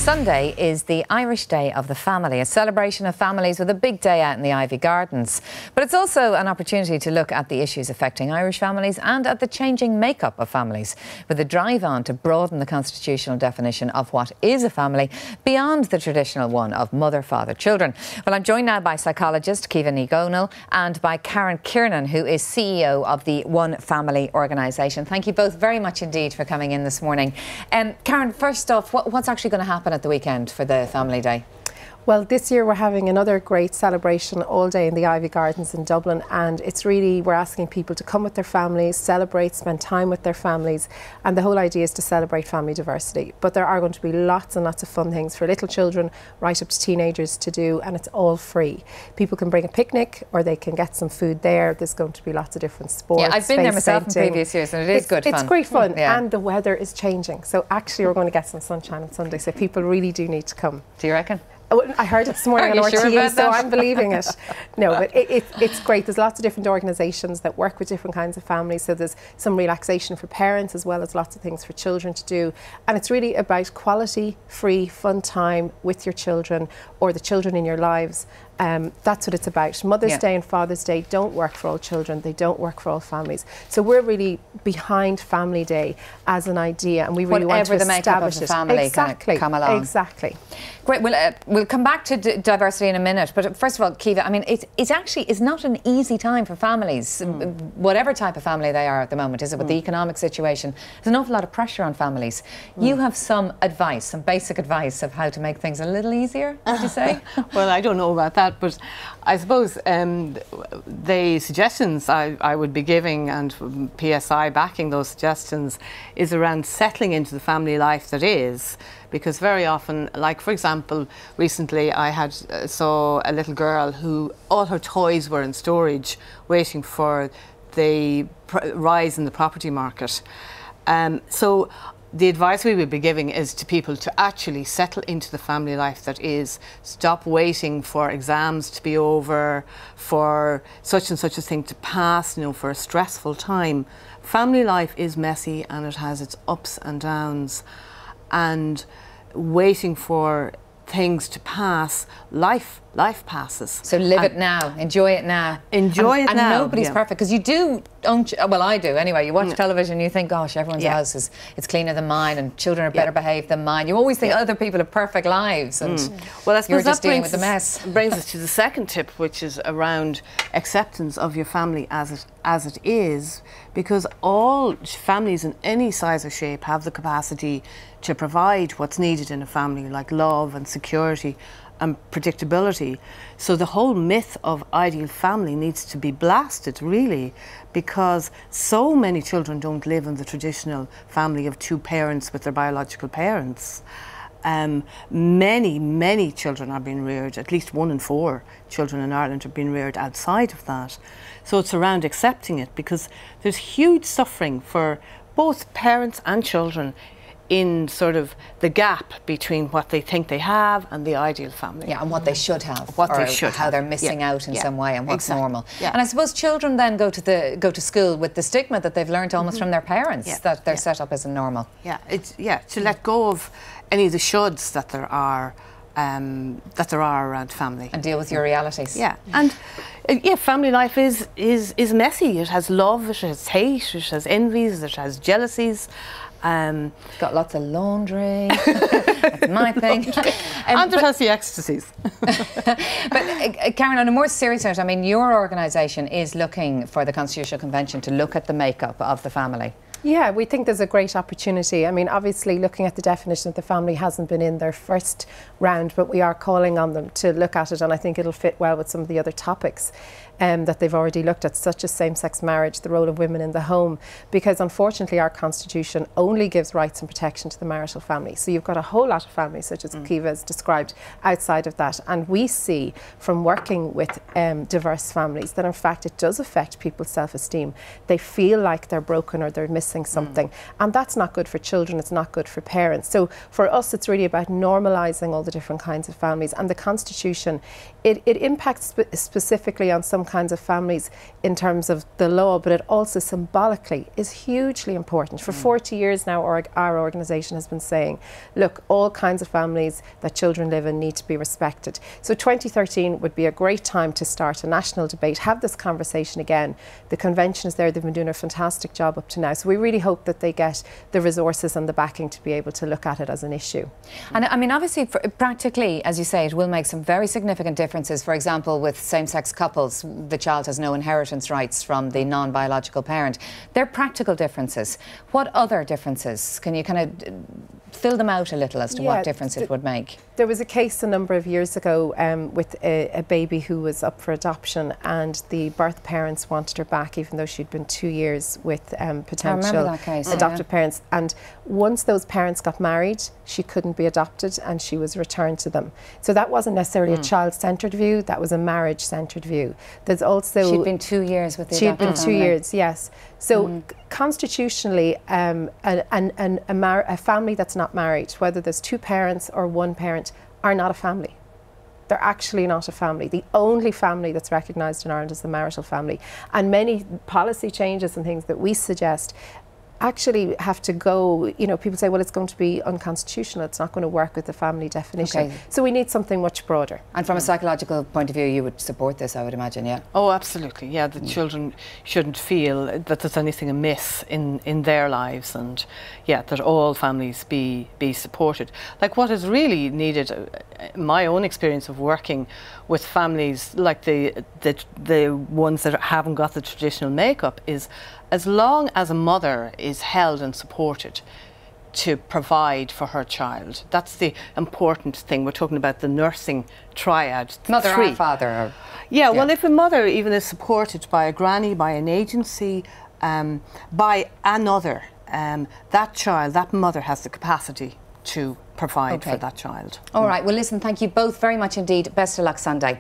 Sunday is the Irish Day of the Family, a celebration of families with a big day out in the Ivy Gardens. But it's also an opportunity to look at the issues affecting Irish families and at the changing makeup of families, with a drive on to broaden the constitutional definition of what is a family beyond the traditional one of mother, father, children. Well, I'm joined now by psychologist Keelin and by Kiernan, who is CEO of the One Family organisation. Thank you both very much indeed for coming in this morning. Karen, first off, what's actually going to happen at the weekend for the Family Day? Well, this year we're having another great celebration all day in the Ivy Gardens in Dublin, and it's really, we're asking people to come with their families, celebrate, spend time with their families, and the whole idea is to celebrate family diversity. But there are going to be lots and lots of fun things for little children right up to teenagers to do, and it's all free. People can bring a picnic or they can get some food there. There's going to be lots of different sports. Yeah, I've been there myself in previous years, and it is good fun. It's great fun, yeah. And the weather is changing. So actually we're going to get some sunshine on Sunday, so people really do need to come. Do you reckon? I heard it this morning on RTE, so I'm believing it. No, but it's great. There's lots of different organisations that work with different kinds of families, so there's some relaxation for parents as well as lots of things for children to do. And it's really about quality, free, fun time with your children or the children in your lives. That's what it's about. Mother's Day and Father's Day don't work for all children. They don't work for all families. So we're really behind Family Day as an idea, and we really want to establish it. Family exactly. Come along. Exactly. Great. We'll come back to diversity in a minute. But first of all, Kiva, I mean, it's actually not an easy time for families, whatever type of family they are at the moment, is it? With the economic situation, there's an awful lot of pressure on families. You have some advice, some basic advice of how to make things a little easier, would you say? Well, I don't know about that, but I suppose the suggestions I would be giving, and PSI backing those suggestions, is around settling into the family life that is. Because very often, like for example, recently I saw a little girl who all her toys were in storage waiting for the rise in the property market. So the advice we would be giving is to people to actually settle into the family life that is. Stop waiting for exams to be over, for such and such a thing to pass, for a stressful time. Family life is messy and it has its ups and downs. And waiting for things to pass, life passes. So live it now, enjoy it now. Enjoy it now. And nobody's perfect, because you do, well, I do anyway, you watch television and you think, gosh, everyone's house is cleaner than mine and children are better behaved than mine. You always think other people have perfect lives and well, I suppose you're just that dealing with the mess. Brings us to the second tip, which is around acceptance of your family as it is, because all families in any size or shape have the capacity to provide what's needed in a family, like love and security and predictability. So the whole myth of ideal family needs to be blasted, really, because so many children don't live in the traditional family of two parents with their biological parents. Many children are being reared, at least 1 in 4 children in Ireland are being reared outside of that. So it's around accepting it, because there's huge suffering for both parents and children in sort of the gap between what they think they have and the ideal family. Yeah, and what they should have. What they should how have. they're missing out in some way and what's normal. Yeah. And I suppose children then go to school with the stigma that they've learned almost from their parents, that they're set up as a normal. Yeah, to let go of any of the shoulds that there are around family. And deal with your realities. Yeah, and family life is messy. It has love, it has hate, it has envies, it has jealousies. Got lots of laundry. That's my thing. And it has the ecstasies. But Karen, on a more serious note, I mean, your organisation is looking for the Constitutional Convention to look at the makeup of the family. Yeah, we think there's a great opportunity. I mean, obviously looking at the definition of the family hasn't been in their first round, but we are calling on them to look at it, and I think it'll fit well with some of the other topics that they've already looked at, such as same-sex marriage, the role of women in the home, because unfortunately our constitution only gives rights and protection to the marital family. So you've got a whole lot of families, such as Kiva has described, outside of that. And we see from working with diverse families that in fact it does affect people's self-esteem. They feel like they're broken or they're missing something. And that's not good for children, it's not good for parents. So for us it's really about normalising all the different kinds of families. And the constitution, it impacts specifically on some kinds of families in terms of the law, but it also symbolically is hugely important. For 40 years now, our organisation has been saying, look, all kinds of families that children live in need to be respected. So 2013 would be a great time to start a national debate, have this conversation again. The convention is there, they've been doing a fantastic job up to now. So we really hope that they get the resources and the backing to be able to look at it as an issue. And I mean, obviously, practically, as you say, it will make some very significant differences. For example, with same-sex couples, the child has no inheritance rights from the non-biological parent. They're practical differences. What other differences? Can you kind of fill them out a little as to what difference it would make? There was a case a number of years ago with a baby who was up for adoption, and the birth parents wanted her back even though she'd been 2 years with potential adoptive parents. And once those parents got married, she couldn't be adopted and she was returned to them. So that wasn't necessarily a child-centred view, that was a marriage-centred view. There's also... She'd been 2 years with the adoptive family. She'd been 2 years, yes. So constitutionally, a family that's not married, whether there's two parents or one parent, are not a family. They're actually not a family. The only family that's recognised in Ireland is the marital family. And many policy changes and things that we suggest actually have to go, you know, people say, well, it's going to be unconstitutional, it's not going to work with the family definition. Okay. So we need something much broader. And from a psychological point of view, you would support this, I would imagine, yeah? Oh, absolutely, yeah. The children shouldn't feel that there's anything amiss in their lives, and yeah, that all families be supported. Like, what is really needed, my own experience of working with families like the ones that haven't got the traditional makeup, is as long as a mother is held and supported to provide for her child, that's the important thing. We're talking about the nursing triad. Mother or father. Yeah, well, if a mother even is supported by a granny, by an agency, by another, that child, that mother has the capacity to provide for that child. All right, well listen, thank you both very much indeed. Best of luck Sunday.